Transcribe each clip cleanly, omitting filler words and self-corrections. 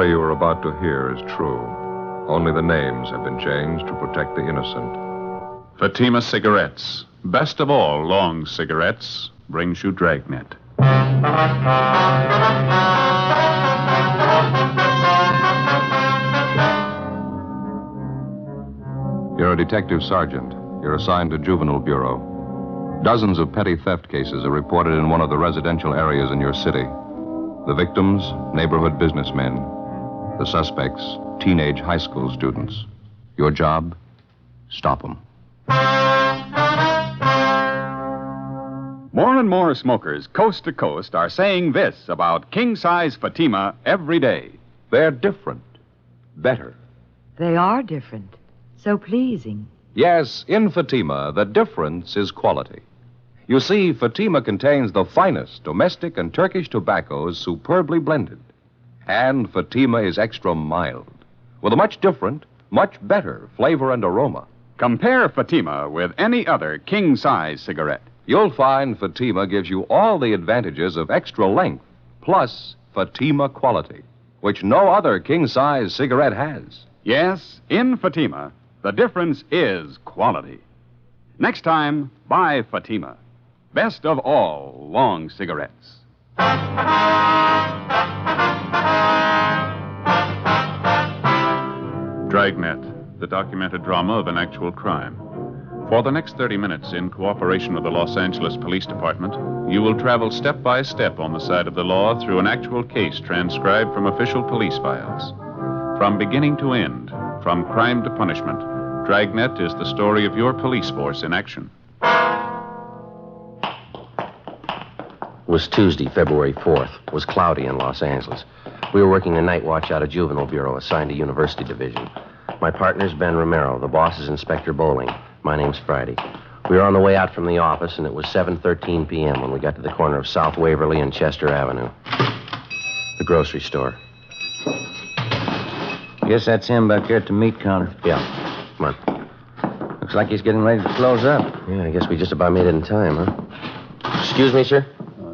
story you are about to hear is true. Only the names have been changed to protect the innocent. Fatima Cigarettes, best of all long cigarettes, brings you Dragnet. You're a detective sergeant. You're assigned to Juvenile Bureau. Dozens of petty theft cases are reported in one of the residential areas in your city. The victims, neighborhood businessmen. The suspects, teenage high school students. Your job? Stop them. More and more smokers, coast to coast, are saying this about king-size Fatima every day. They're different. Better. They are different. So pleasing. Yes, in Fatima, the difference is quality. You see, Fatima contains the finest domestic and Turkish tobaccos superbly blended. And Fatima is extra mild, with a much different, much better flavor and aroma. Compare Fatima with any other king-size cigarette. You'll find Fatima gives you all the advantages of extra length, plus Fatima quality, which no other king-size cigarette has. Yes, in Fatima, the difference is quality. Next time, buy Fatima. Best of all long cigarettes. Dragnet, the documented drama of an actual crime. For the next 30 minutes, in cooperation with the Los Angeles Police Department, you will travel step by step on the side of the law through an actual case transcribed from official police files. From beginning to end, from crime to punishment, Dragnet is the story of your police force in action. It was Tuesday, February 4th. It was cloudy in Los Angeles. We were working a night watch out of Juvenile Bureau, assigned to University Division. My partner's Ben Romero. The boss is Inspector Bowling. My name's Friday. We were on the way out from the office, and it was 7:13 p.m. when we got to the corner of South Waverly and Chester Avenue. The grocery store. Guess that's him back there at the meat counter. Yeah. Come on. Looks like he's getting ready to close up. Yeah, I guess we just about made it in time, huh? Excuse me, sir?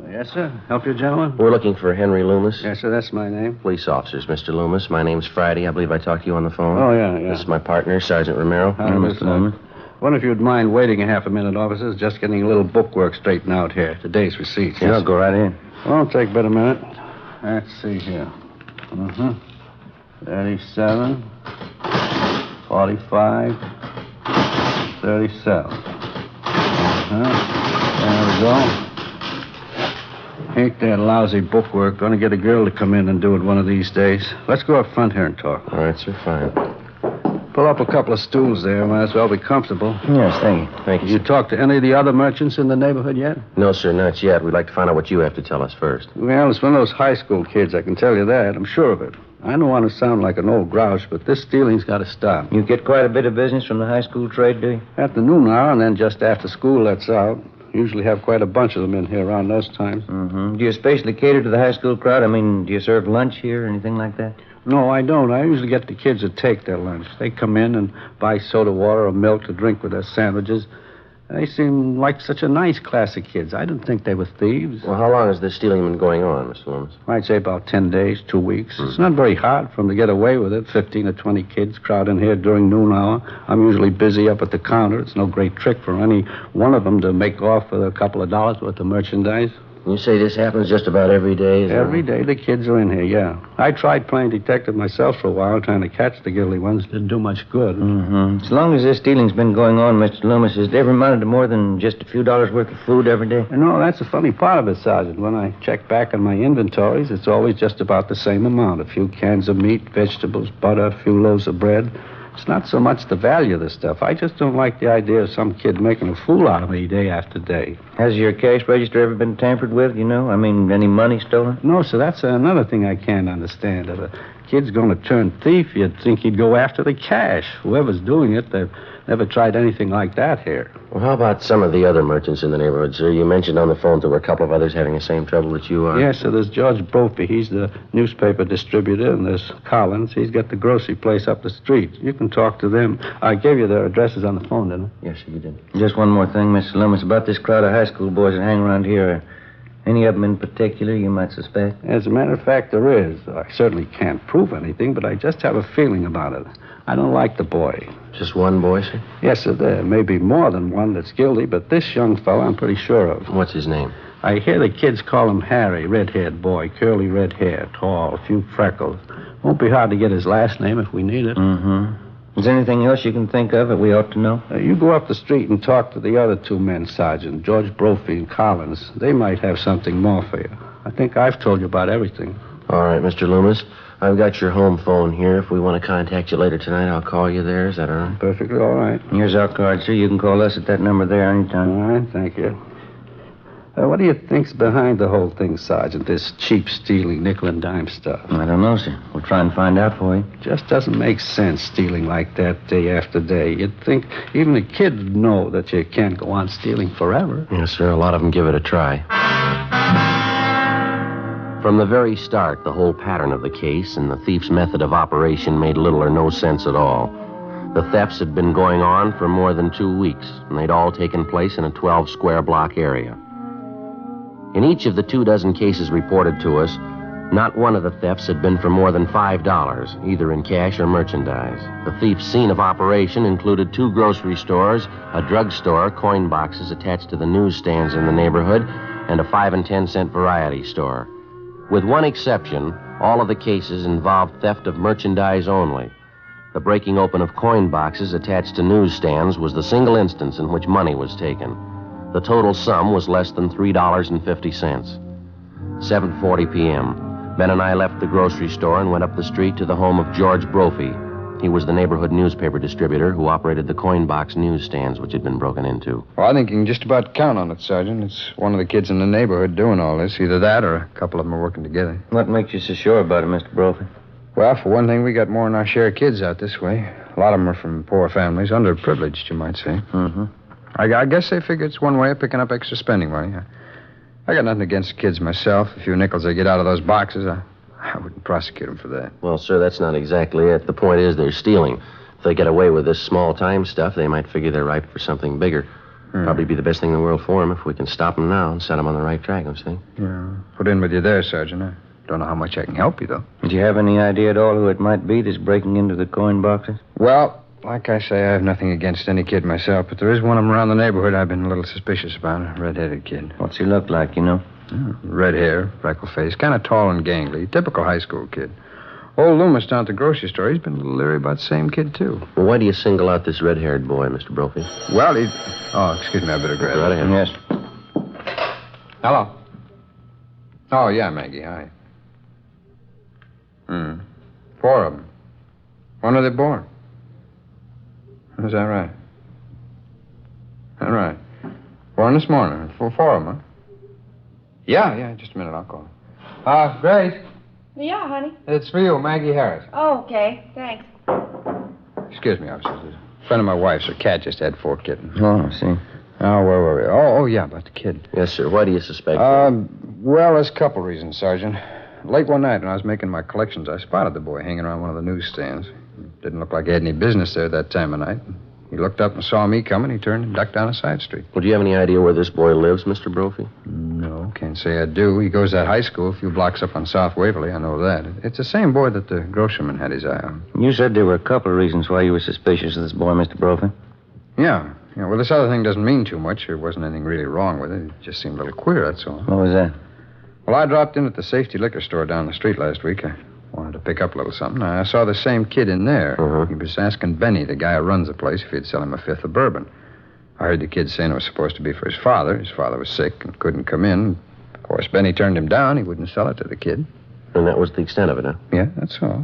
Yes, sir. Help you, gentlemen? We're looking for Henry Loomis. Yes, sir. That's my name. Police officers, Mr. Loomis. My name's Friday. I believe I talked to you on the phone. Oh, yeah. This is my partner, Sergeant Romero. Hi, Mr. Loomis. Wonder if you'd mind waiting a half a minute, officers. Just getting a little bookwork straightened out here. Today's receipts. Sure, go right in. Won't take but a minute. Let's see here. 37, 45, 37. There we go. Ain't that lousy bookwork. Gonna get a girl to come in and do it one of these days. Let's go up front here and talk. All right, sir, fine. Pull up a couple of stools there. Might as well be comfortable. Yes, thank you. Thank you, You sir. talked to any of the other merchants in the neighborhood yet? No, sir, not yet. We'd like to find out what you have to tell us first. Well, it's one of those high school kids, I can tell you that. I'm sure of it. I don't want to sound like an old grouch, but this stealing's got to stop. You get quite a bit of business from the high school trade, do you? At the noon hour, and then just after school lets out. Usually have quite a bunch of them in here around those times. Mm-hmm. Do you especially cater to the high school crowd? I mean, do you serve lunch here or anything like that? No, I don't. I usually get the kids to take their lunch. They come in and buy soda water or milk to drink with their sandwiches. They seem like such a nice class of kids. I didn't think they were thieves. Well, how long has this stealing been going on, Mr. Loomis? I'd say about 10 days, 2 weeks. It's not very hard for them to get away with it. 15 or 20 kids crowd in here during noon hour. I'm usually busy up at the counter. It's no great trick for any one of them to make off with a couple of dollars worth of merchandise. You say this happens just about every day? Every day the kids are in here, yeah. I tried playing detective myself for a while, trying to catch the guilty ones. Didn't do much good. Mm-hmm. As long as this stealing's been going on, Mr. Loomis, has it ever amounted to more than just a few dollars worth of food every day? No, that's the funny part of it, Sergeant. When I check back on my inventories, it's always just about the same amount. A few cans of meat, vegetables, butter, a few loaves of bread. It's not so much the value of the stuff. I just don't like the idea of some kid making a fool out of me day after day. Has your cash register ever been tampered with, you know? I mean, any money stolen? No, sir, that's another thing I can't understand. If a kid's going to turn thief, you'd think he'd go after the cash. Whoever's doing it, they've never tried anything like that here. Well, how about some of the other merchants in the neighborhood, sir? You mentioned on the phone there were a couple of others having the same trouble that you are. Yes, sir, there's George Brophy. He's the newspaper distributor, and there's Collins. He's got the grocery place up the street. You can talk to them. I gave you their addresses on the phone, didn't I? Yes, sir, you did. Just one more thing, Mr. Loomis, about this crowd of high school boys that hang around here. Any of them in particular you might suspect? As a matter of fact, there is. I certainly can't prove anything, but I just have a feeling about it. I don't like the boy. Just one boy, sir? Yes, sir, there may be more than one that's guilty, but this young fellow I'm pretty sure of. What's his name? I hear the kids call him Harry, red-haired boy, curly red hair, tall, a few freckles. Won't be hard to get his last name if we need it. Is there anything else you can think of that we ought to know? You go up the street and talk to the other two men, Sergeant, George Brophy and Collins. They might have something more for you. I think I've told you about everything. All right, Mr. Loomis. I've got your home phone here. If we want to contact you later tonight, I'll call you there. Is that all right? Perfectly all right. Here's our card, sir. You can call us at that number there anytime. All right, thank you. What do you think's behind the whole thing, Sergeant? This cheap stealing, nickel and dime stuff. I don't know, sir. We'll try and find out for you. Just doesn't make sense stealing like that day after day. You'd think even a kid would know that you can't go on stealing forever. Yes, sir. A lot of them give it a try. From the very start, the whole pattern of the case and the thief's method of operation made little or no sense at all. The thefts had been going on for more than 2 weeks, and they'd all taken place in a 12-square-block area. In each of the 24 cases reported to us, not one of the thefts had been for more than $5, either in cash or merchandise. The thief's scene of operation included 2 grocery stores, a drugstore, coin boxes attached to the newsstands in the neighborhood, and a 5 and 10 cent variety store. With one exception, all of the cases involved theft of merchandise only. The breaking open of coin boxes attached to newsstands was the single instance in which money was taken. The total sum was less than $3.50. 7:40 p.m. Ben and I left the grocery store and went up the street to the home of George Brophy. He was the neighborhood newspaper distributor who operated the coin box newsstands which had been broken into. Well, I think you can just about count on it, Sergeant. It's one of the kids in the neighborhood doing all this. Either that or a couple of them are working together. What makes you so sure about it, Mr. Brophy? Well, for one thing, we got more than our share of kids out this way. A lot of them are from poor families, underprivileged, you might say. I guess they figure it's one way of picking up extra spending money. I got nothing against the kids myself. A few nickels they get out of those boxes, I wouldn't prosecute them for that. Well, sir, that's not exactly it. The point is they're stealing. If they get away with this small-time stuff, they might figure they're ripe for something bigger. Probably be the best thing in the world for them if we can stop them now and set them on the right track, don't you think? Yeah, put in with you there, Sergeant. I don't know how much I can help you, though. Do you have any idea at all who it might be that's breaking into the coin boxes? Well, like I say, I have nothing against any kid myself, but there is one of them around the neighborhood I've been a little suspicious about, a red-headed kid. What's he look like, you know? Red hair, freckle face, kind of tall and gangly. Typical high school kid. Old Loomis down at the grocery store, he's been a little leery about the same kid, too. Well, why do you single out this red-haired boy, Mr. Brophy? Well, he... Oh, excuse me, I better grab Right it. ahead. Yes. Hello. Oh, yeah, Maggie, hi. 4 of them. When are they born? Is that right? All right. Born this morning. 4 of them, huh? Yeah, just a minute, I'll call. Grace, Yeah, honey. it's for you, Maggie Harris. Oh, okay. Thanks. Excuse me, officer. A friend of my wife's, her cat just had 4 kittens. Oh, I see. Oh, where were we? Oh, yeah, about the kid. Yes, sir. Why do you suspect Well, there's a couple reasons, Sergeant. Late one night when I was making my collections, I spotted the boy hanging around one of the newsstands. Didn't look like he had any business there that time of night. He looked up and saw me coming. He turned and ducked down a side street. Well, do you have any idea where this boy lives, Mr. Brophy? No, can't say I do. He goes to that high school a few blocks up on South Waverly. I know that. It's the same boy that the grocerman had his eye on. You said there were a couple of reasons why you were suspicious of this boy, Mr. Brophy. Yeah. Well, this other thing doesn't mean too much. There wasn't anything really wrong with it. It just seemed a little queer, that's all. What was that? Well, I dropped in at the safety liquor store down the street last week. I wanted to pick up a little something. I saw the same kid in there. He was asking Benny, the guy who runs the place, if he'd sell him a 5th of bourbon. I heard the kid saying it was supposed to be for his father. His father was sick and couldn't come in. Of course, Benny turned him down. He wouldn't sell it to the kid. And that was the extent of it, huh? Yeah, that's all.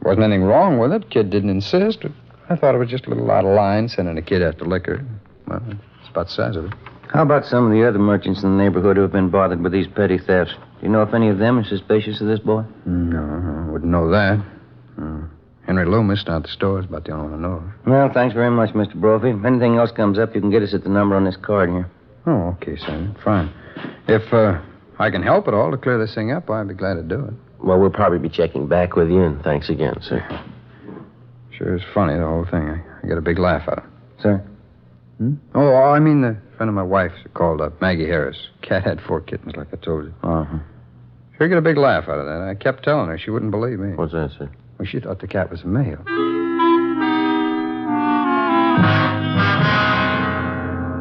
Wasn't anything wrong with it. Kid didn't insist. But I thought it was just a little out of line, sending a kid after liquor. Well, it's about the size of it. How about some of the other merchants in the neighborhood who have been bothered with these petty thefts? Do you know if any of them are suspicious of this boy? No, I wouldn't know that. Henry Loomis down at the store is about the only one I know of. Well, thanks very much, Mr. Brophy. If anything else comes up, you can get us at the number on this card here. Oh, okay, Sergeant. Fine. If I can help at all to clear this thing up, I'd be glad to do it. Well, we'll probably be checking back with you, and thanks again, sir. Sure is funny, the whole thing. I get a big laugh out of it. Sir? Oh, I mean the friend of my wife's called up, Maggie Harris. Cat had 4 kittens, like I told you. Uh-huh. Sure get a big laugh out of that. I kept telling her. She wouldn't believe me. What's that, sir? Well, she thought the cat was a male.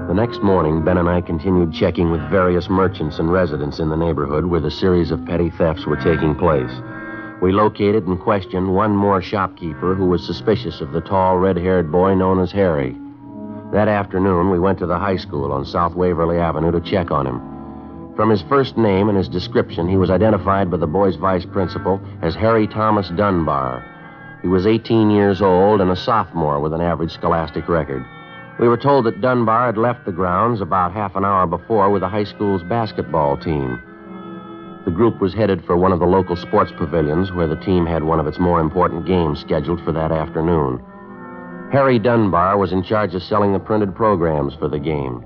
The next morning, Ben and I continued checking with various merchants and residents in the neighborhood where the series of petty thefts were taking place. We located and questioned one more shopkeeper who was suspicious of the tall, red-haired boy known as Harry. That afternoon, we went to the high school on South Waverly Avenue to check on him. From his first name and his description, he was identified by the boy's vice principal as Harry Thomas Dunbar. He was 18 years old and a sophomore with an average scholastic record. We were told that Dunbar had left the grounds about half an hour before with the high school's basketball team. The group was headed for one of the local sports pavilions where the team had one of its more important games scheduled for that afternoon. Harry Dunbar was in charge of selling the printed programs for the game.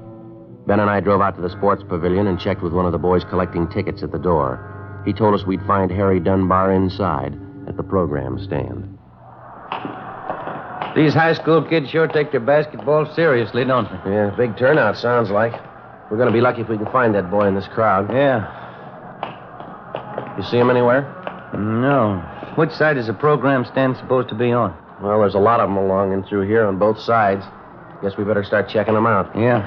Ben and I drove out to the sports pavilion and checked with one of the boys collecting tickets at the door. He told us we'd find Harry Dunbar inside at the program stand. These high school kids sure take their basketball seriously, don't they? Yeah, big turnout, sounds like. We're going to be lucky if we can find that boy in this crowd. Yeah. You see him anywhere? No. Which side is the program stand supposed to be on? Well, there's a lot of them along and through here on both sides. Guess we better start checking them out. Yeah.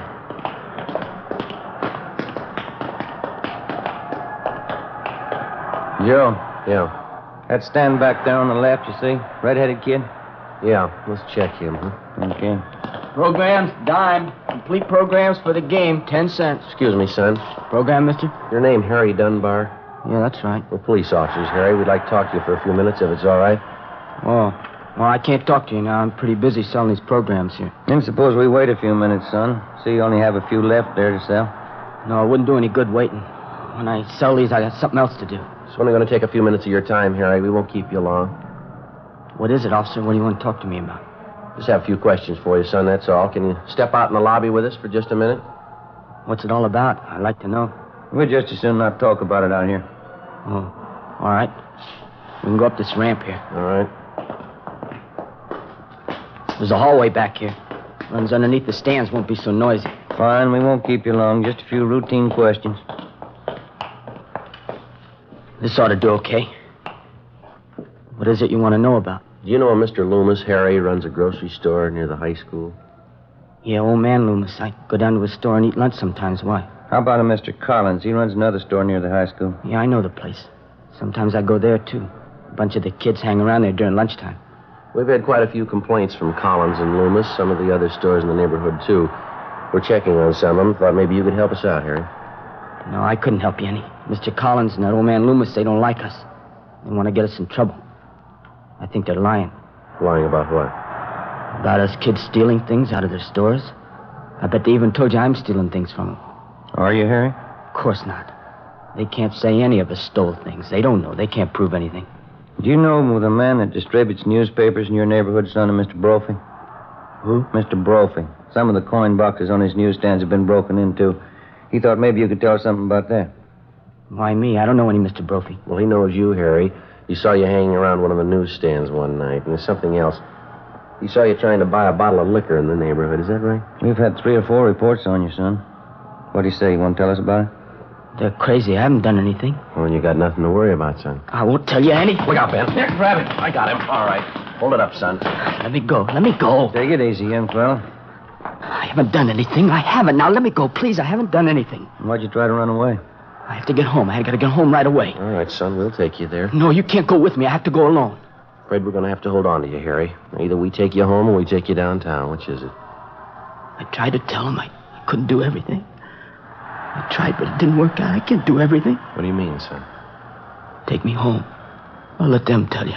Joe. Yeah. That stand back there on the left, you see? Red-headed kid? Yeah, let's check him, huh? Okay. Programs, dime. Complete programs for the game, 10 cents. Excuse me, son. Program, mister? Your name Harry Dunbar? Yeah, that's right. We're police officers, Harry. We'd like to talk to you for a few minutes, if it's all right. Oh. Well, I can't talk to you now. I'm pretty busy selling these programs here. Then suppose we wait a few minutes, son. See, you only have a few left there to sell. No, it wouldn't do any good waiting. When I sell these, I got something else to do. It's only going to take a few minutes of your time, Harry. We won't keep you long. What is it, officer? What do you want to talk to me about? Just have a few questions for you, son, that's all. Can you step out in the lobby with us for just a minute? What's it all about? I'd like to know. We'd just as soon not talk about it out here. Oh, all right. We can go up this ramp here. All right. There's a hallway back here. Runs underneath the stands, won't be so noisy. Fine, we won't keep you long. Just a few routine questions. This ought to do okay. What is it you want to know about? Do you know a Mr. Loomis? Harry runs a grocery store near the high school. Yeah, old man Loomis. I go down to his store and eat lunch sometimes. Why? How about a Mr. Collins? He runs another store near the high school. Yeah, I know the place. Sometimes I go there, too. A bunch of the kids hang around there during lunchtime. We've had quite a few complaints from Collins and Loomis, some of the other stores in the neighborhood, too. We're checking on some of them. Thought maybe you could help us out, Harry. No, I couldn't help you any. Mr. Collins and that old man Loomis, they don't like us. They want to get us in trouble. I think they're lying. Lying about what? About us kids stealing things out of their stores. I bet they even told you I'm stealing things from them. Are you, Harry? Of course not. They can't say any of us stole things. They don't know. They can't prove anything. Do you know the man that distributes newspapers in your neighborhood, son of Mr. Brophy? Who? Mr. Brophy. Some of the coin boxes on his newsstands have been broken into. He thought maybe you could tell us something about that. Why me? I don't know any Mr. Brophy. Well, he knows you, Harry. He saw you hanging around one of the newsstands one night, and there's something else. He saw you trying to buy a bottle of liquor in the neighborhood. Is that right? We've had 3 or 4 reports on you, son. What do you say? You want to tell us about it? They're crazy. I haven't done anything. Well, you got nothing to worry about, son. I won't tell you anything. Look out, Ben. Here, grab him. I got him. All right. Hold it up, son. Let me go. Let me go. Take it easy, young fella. I haven't done anything. I haven't. Now, let me go, please. I haven't done anything. Why'd you try to run away? I have to get home. I got to get home right away. All right, son. We'll take you there. No, you can't go with me. I have to go alone. Afraid we're going to have to hold on to you, Harry. Either we take you home or we take you downtown. Which is it? I tried to tell him I couldn't do everything. I tried, but it didn't work out. I can't do everything. What do you mean, son? Take me home. I'll let them tell you.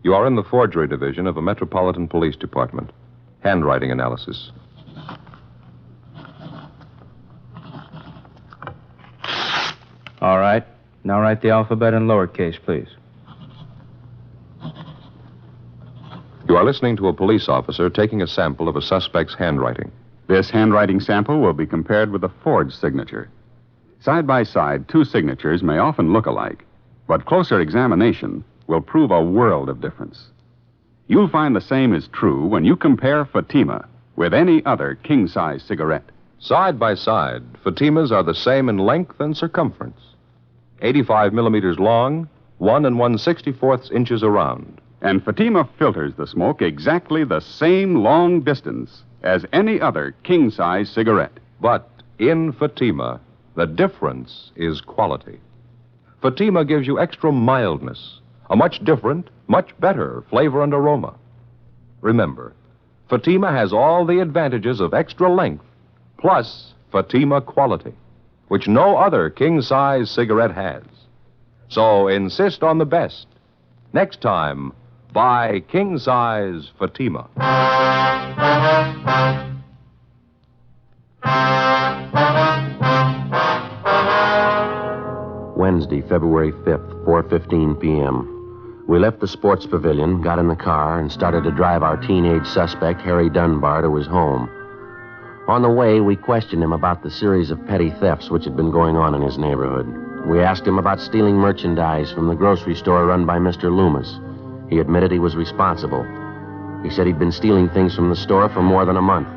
You are in the forgery division of a Metropolitan Police Department. Handwriting analysis. All right. Now write the alphabet in lowercase, please. You are listening to a police officer taking a sample of a suspect's handwriting. This handwriting sample will be compared with a forged signature. Side by side, two signatures may often look alike, but closer examination will prove a world of difference. You'll find the same is true when you compare Fatima with any other king-size cigarette. Side by side, Fatimas are the same in length and circumference. 85 millimeters long, 1 1/64 inches around. And Fatima filters the smoke exactly the same long distance as any other king-size cigarette. But in Fatima, the difference is quality. Fatima gives you extra mildness, a much different, much better flavor and aroma. Remember, Fatima has all the advantages of extra length, plus Fatima quality, which no other king-size cigarette has. So insist on the best. Next time, buy king-size Fatima. Wednesday, February 5th, 4:15 p.m. We left the sports pavilion, got in the car, and started to drive our teenage suspect, Harry Dunbar, to his home. On the way, we questioned him about the series of petty thefts which had been going on in his neighborhood. We asked him about stealing merchandise from the grocery store run by Mr. Loomis. He admitted he was responsible. He said he'd been stealing things from the store for more than a month.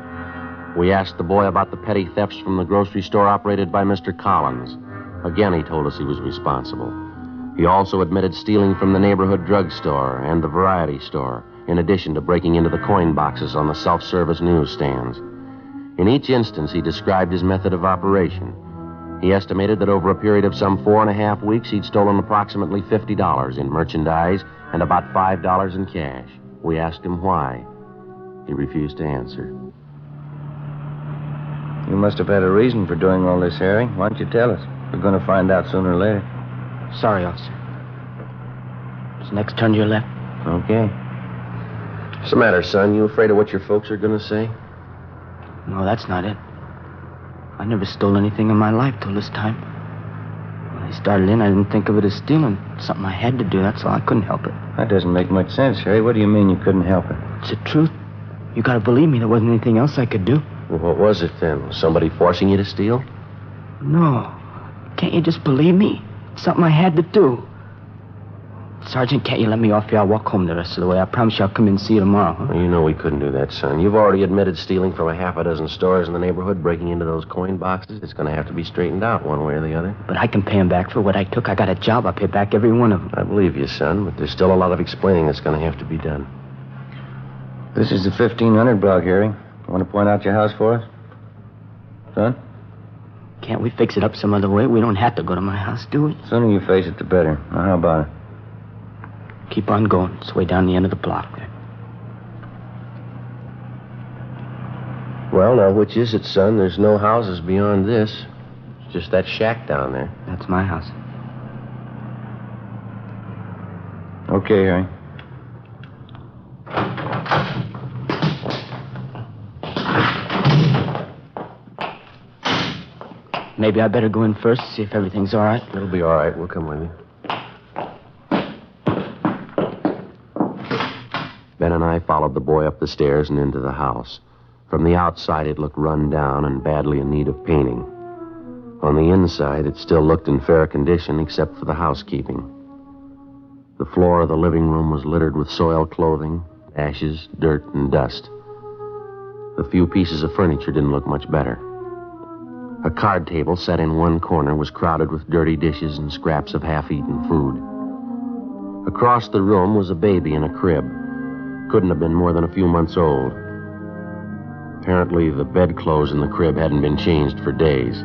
We asked the boy about the petty thefts from the grocery store operated by Mr. Collins. Again, he told us he was responsible. He also admitted stealing from the neighborhood drugstore and the variety store, in addition to breaking into the coin boxes on the self-service newsstands. In each instance, he described his method of operation. He estimated that over a period of some 4.5 weeks, he'd stolen approximately $50 in merchandise and about $5 in cash. We asked him why. He refused to answer. You must have had a reason for doing all this, Harry. Why don't you tell us? We're going to find out sooner or later. Sorry, officer. Just next turn to your left. Okay. What's the matter, son? You afraid of what your folks are going to say? No, that's not it. I never stole anything in my life till this time. When I started in, I didn't think of it as stealing. Something I had to do, that's all. I couldn't help it. That doesn't make much sense, Harry. What do you mean you couldn't help it? It's the truth. You gotta believe me, there wasn't anything else I could do. Well, what was it then? Was somebody forcing you to steal? No. Can't you just believe me? It's something I had to do. Sergeant, can't you let me off here? I'll walk home the rest of the way. I promise you I'll come in and see you tomorrow, huh? Well, you know we couldn't do that, son. You've already admitted stealing from a half a dozen stores in the neighborhood, breaking into those coin boxes. It's going to have to be straightened out one way or the other. But I can pay him back for what I took. I got a job. I'll pay back every one of them. I believe you, son, but there's still a lot of explaining that's going to have to be done. This is the 1500 block, Harry. Want to point out your house for us? Son? Can't we fix it up some other way? We don't have to go to my house, do we? The sooner you face it, the better. Now, how about it? Keep on going. It's way down the end of the block there. Well, now, which is it, son? There's no houses beyond this. It's just that shack down there. That's my house. Okay, Harry. Maybe I better go in first, see if everything's all right. It'll be all right. We'll come with you. Ben and I followed the boy up the stairs and into the house. From the outside, it looked run down and badly in need of painting. On the inside, it still looked in fair condition, except for the housekeeping. The floor of the living room was littered with soiled clothing, ashes, dirt, and dust. The few pieces of furniture didn't look much better. A card table set in one corner was crowded with dirty dishes and scraps of half-eaten food. Across the room was a baby in a crib. Couldn't have been more than a few months old. Apparently, the bedclothes in the crib hadn't been changed for days.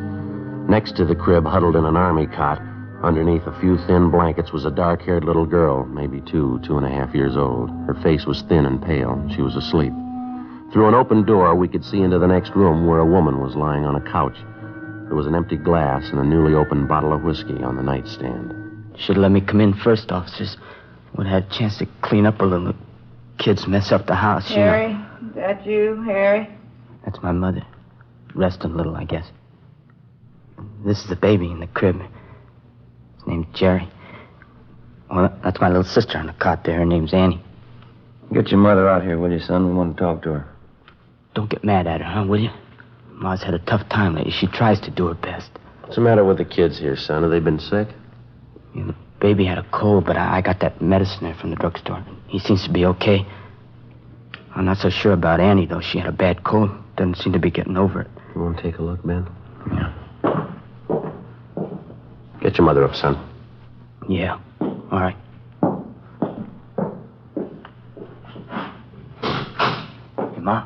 Next to the crib, huddled in an army cot, underneath a few thin blankets, was a dark-haired little girl, maybe 2.5 years old. Her face was thin and pale. She was asleep. Through an open door, we could see into the next room where a woman was lying on a couch. There was an empty glass and a newly opened bottle of whiskey on the nightstand. Should have let me come in first, officers. Would have had a chance to clean up a little. Kids mess up the house, Harry, is that you, Harry? That's my mother. Resting a little, I guess. This is the baby in the crib. His name's Jerry. Well, that's my little sister on the cot there. Her name's Annie. Get your mother out here, will you, son? We want to talk to her. Don't get mad at her, huh, will you? Ma's had a tough time lately. She tries to do her best. What's the matter with the kids here, son? Have they been sick? Yeah, the baby had a cold, but I got that medicine there from the drugstore. He seems to be okay. I'm not so sure about Annie, though. She had a bad cold. Doesn't seem to be getting over it. You want to take a look, Ben? Yeah. Get your mother up, son. Yeah. All right. Hey, Ma.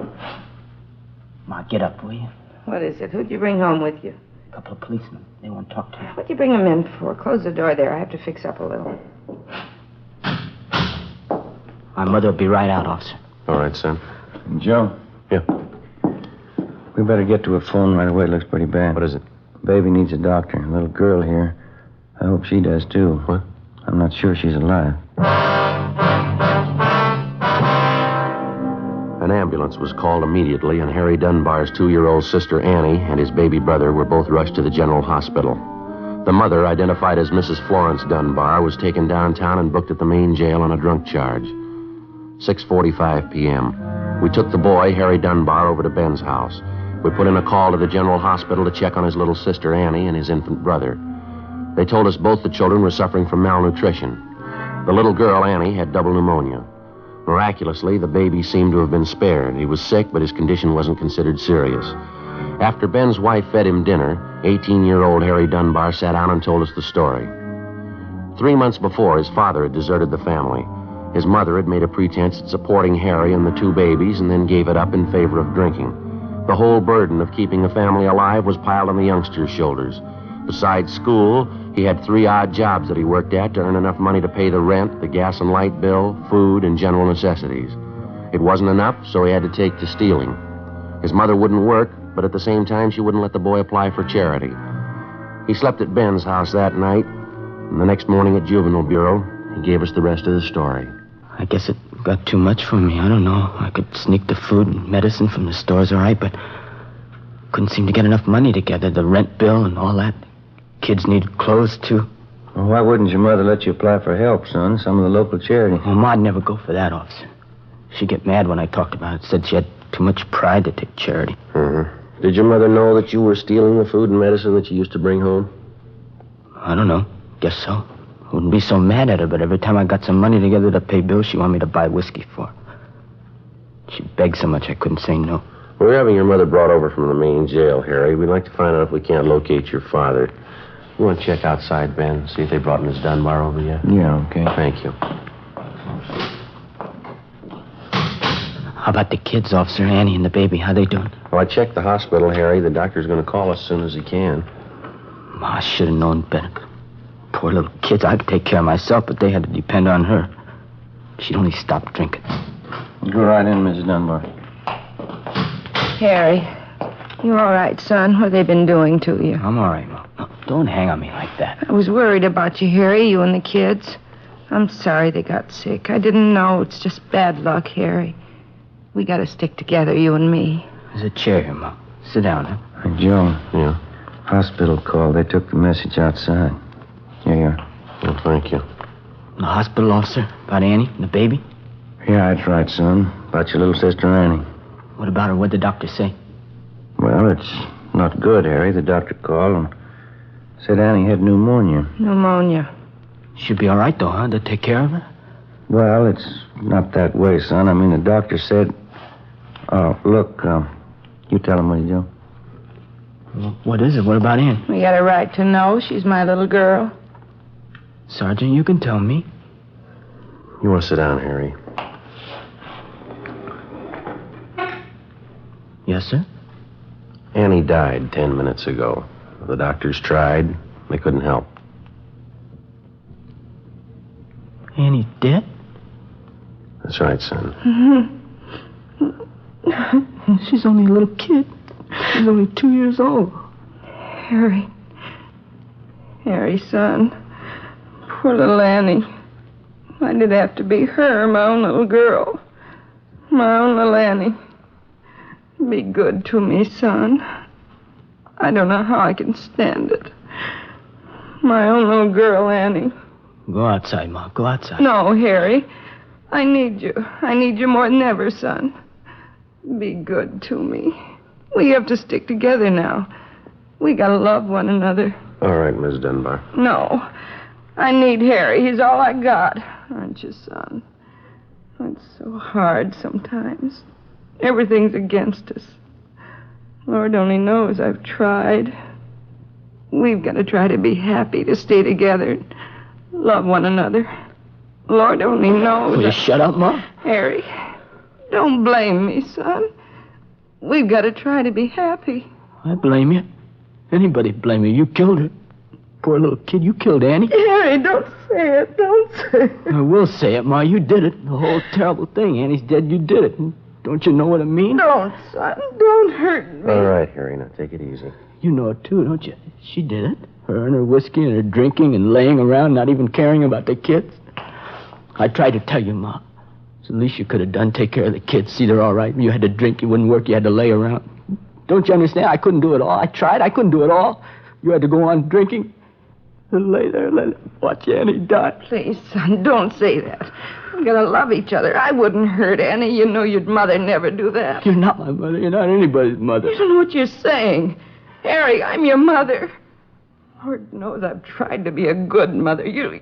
Ma, get up, will you? What is it? Who'd you bring home with you? A couple of policemen. They won't talk to you. What'd you bring them in for? Close the door there. I have to fix up a little. My mother will be right out, officer. All right, son. Joe? Yeah. We better get to a phone right away. It looks pretty bad. What is it? Baby needs a doctor. A little girl here. I hope she does, too. What? I'm not sure she's alive. An ambulance was called immediately, and Harry Dunbar's 2-year-old sister Annie and his baby brother were both rushed to the general hospital. The mother, identified as Mrs. Florence Dunbar, was taken downtown and booked at the main jail on a drunk charge. 6:45 p.m. We took the boy, Harry Dunbar, over to Ben's house. We put in a call to the general hospital to check on his little sister Annie and his infant brother. They told us both the children were suffering from malnutrition. The little girl, Annie, had double pneumonia. Miraculously, the baby seemed to have been spared. He was sick, but his condition wasn't considered serious. After Ben's wife fed him dinner, 18-year-old Harry Dunbar sat down and told us the story. 3 months before, his father had deserted the family. His mother had made a pretense at supporting Harry and the 2 babies and then gave it up in favor of drinking. The whole burden of keeping a family alive was piled on the youngster's shoulders. Besides school, he had 3 odd jobs that he worked at to earn enough money to pay the rent, the gas and light bill, food, and general necessities. It wasn't enough, so he had to take to stealing. His mother wouldn't work, but at the same time, she wouldn't let the boy apply for charity. He slept at Ben's house that night, and the next morning at Juvenile Bureau, he gave us the rest of the story. I guess it got too much for me. I don't know. I could sneak the food and medicine from the stores, all right, but couldn't seem to get enough money together. The rent bill and all that. Kids needed clothes, too. Well, why wouldn't your mother let you apply for help, son? Some of the local charity. Well, Ma'd never go for that, officer. She'd get mad when I talked about it. Said she had too much pride to take charity. Did your mother know that you were stealing the food and medicine that you used to bring home? I don't know. Guess so. Wouldn't be so mad at her, but every time I got some money together to pay bills, she wanted me to buy whiskey for her. She begged so much I couldn't say no. We're having your mother brought over from the main jail, Harry. We'd like to find out if we can't locate your father. You want to check outside, Ben? See if they brought Miss Dunbar over yet? Yeah, okay. Thank you. How about the kids, Officer? Annie and the baby, how they doing? Well, I checked the hospital, Harry. The doctor's going to call us as soon as he can. Ma, I should have known better. Poor little kids. I could take care of myself, but they had to depend on her. She'd only stopped drinking. Go right in, Mrs. Dunbar. Harry, you all right, son? What have they been doing to you? I'm all right, Ma. No, don't hang on me like that. I was worried about you, Harry, you and the kids. I'm sorry they got sick. I didn't know. It's just bad luck, Harry. We got to stick together, you and me. There's a chair here, Ma. Sit down, huh? Hey, Joe. Yeah? Hospital called. They took the message outside. Here you are. Well, thank you. The hospital, officer? About Annie and the baby? Yeah, that's right, son. About your little sister, Annie. What about her? What'd the doctor say? Well, it's not good, Harry. The doctor called and said Annie had pneumonia. Pneumonia. She'll be all right, though, huh? They'll take care of her? Well, it's not that way, son. I mean, the doctor said... Oh, look, you tell him, will you, Joe? What is it? What about Annie? We got a right to know. She's my little girl. Sergeant, you can tell me. You want to sit down, Harry? Yes, sir? Annie died 10 minutes ago. The doctors tried. They couldn't help. Annie dead? That's right, son. She's only a little kid. She's only 2 years old. Harry. Harry, son. Poor little Annie. Why did it have to be her, my own little girl? My own little Annie. Be good to me, son. I don't know how I can stand it. My own little girl, Annie. Go outside, Ma. Go outside. No, Harry. I need you. I need you more than ever, son. Be good to me. We have to stick together now. We gotta love one another. All right, Miss Dunbar. No. I need Harry. He's all I got. Aren't you, son? It's so hard sometimes. Everything's against us. Lord only knows I've tried. We've got to try to be happy, to stay together, love one another. Lord only knows. Will you shut up, Ma? Harry, don't blame me, son. We've got to try to be happy. I blame you. Anybody blame you. You killed her. Poor little kid, you killed Annie. Harry, don't say it. Don't say it. I will say it, Ma. You did it. The whole terrible thing. Annie's dead. You did it. Don't you know what it means? Don't, son. Don't hurt me. All right, Harry, now take it easy. You know it, too, don't you? She did it. Her and her whiskey and her drinking and laying around, not even caring about the kids. I tried to tell you, Ma. It's the least you could have done. Take care of the kids. See they're all right. You had to drink. You wouldn't work. You had to lay around. Don't you understand? I couldn't do it all. I tried. I couldn't do it all. You had to go on drinking and lay there and watch Annie die. Please, son, don't say that. We gotta love each other. I wouldn't hurt Annie. You know your mother never do that. You're not my mother. You're not anybody's mother. You don't know what you're saying. Harry, I'm your mother. Lord knows I've tried to be a good mother. You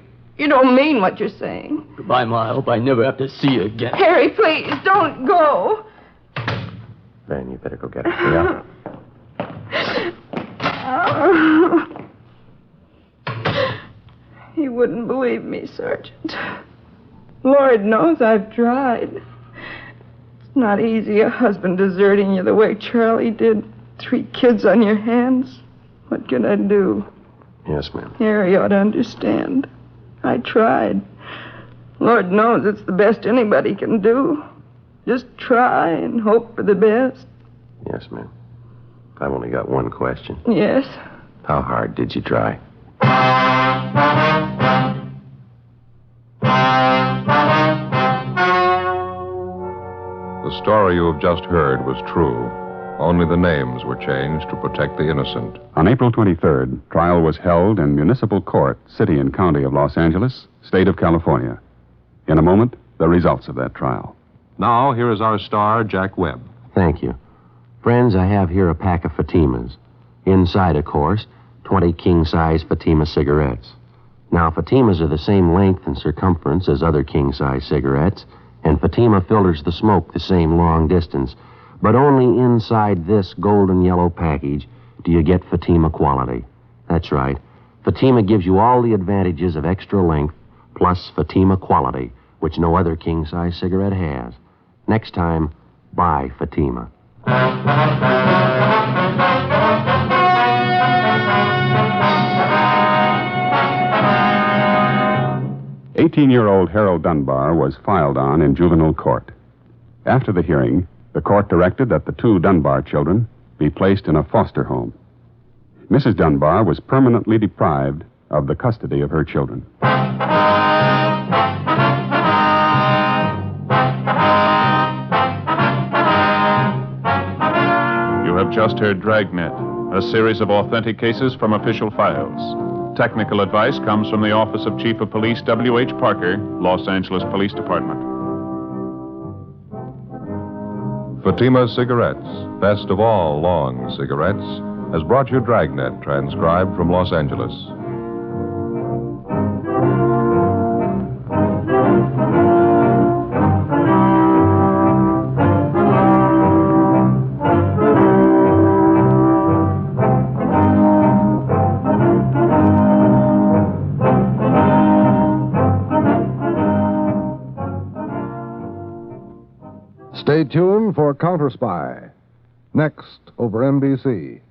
don't mean what you're saying. Goodbye, Ma. I hope I never have to see you again. Harry, please, don't go. Ben, you better go get her. Yeah. He wouldn't believe me, Sergeant. Lord knows I've tried. It's not easy, a husband deserting you the way Charlie did. 3 kids on your hands. What can I do? Yes, ma'am. Harry ought to understand. I tried. Lord knows it's the best anybody can do. Just try and hope for the best. Yes, ma'am. I've only got one question. Yes? How hard did you try? The story you have just heard was true. Only the names were changed to protect the innocent. On April 23rd, trial was held in municipal court, city and county of Los Angeles, state of California. In a moment, the results of that trial. Now, here is our star, Jack Webb. Thank you. Friends, I have here a pack of Fatimas. Inside, of course, 20 king-size Fatima cigarettes. Now, Fatimas are the same length and circumference as other king-size cigarettes, and Fatima filters the smoke the same long distance. But only inside this golden yellow package do you get Fatima quality. That's right. Fatima gives you all the advantages of extra length plus Fatima quality, which no other king-size cigarette has. Next time, buy Fatima. 18-year-old Harold Dunbar was filed on in juvenile court. After the hearing, the court directed that the 2 Dunbar children be placed in a foster home. Mrs. Dunbar was permanently deprived of the custody of her children. You have just heard Dragnet, a series of authentic cases from official files. Technical advice comes from the Office of Chief of Police W.H. Parker, Los Angeles Police Department. Fatima Cigarettes, best of all long cigarettes, has brought you Dragnet, transcribed from Los Angeles. Stay tuned for Counter Spy, next over NBC.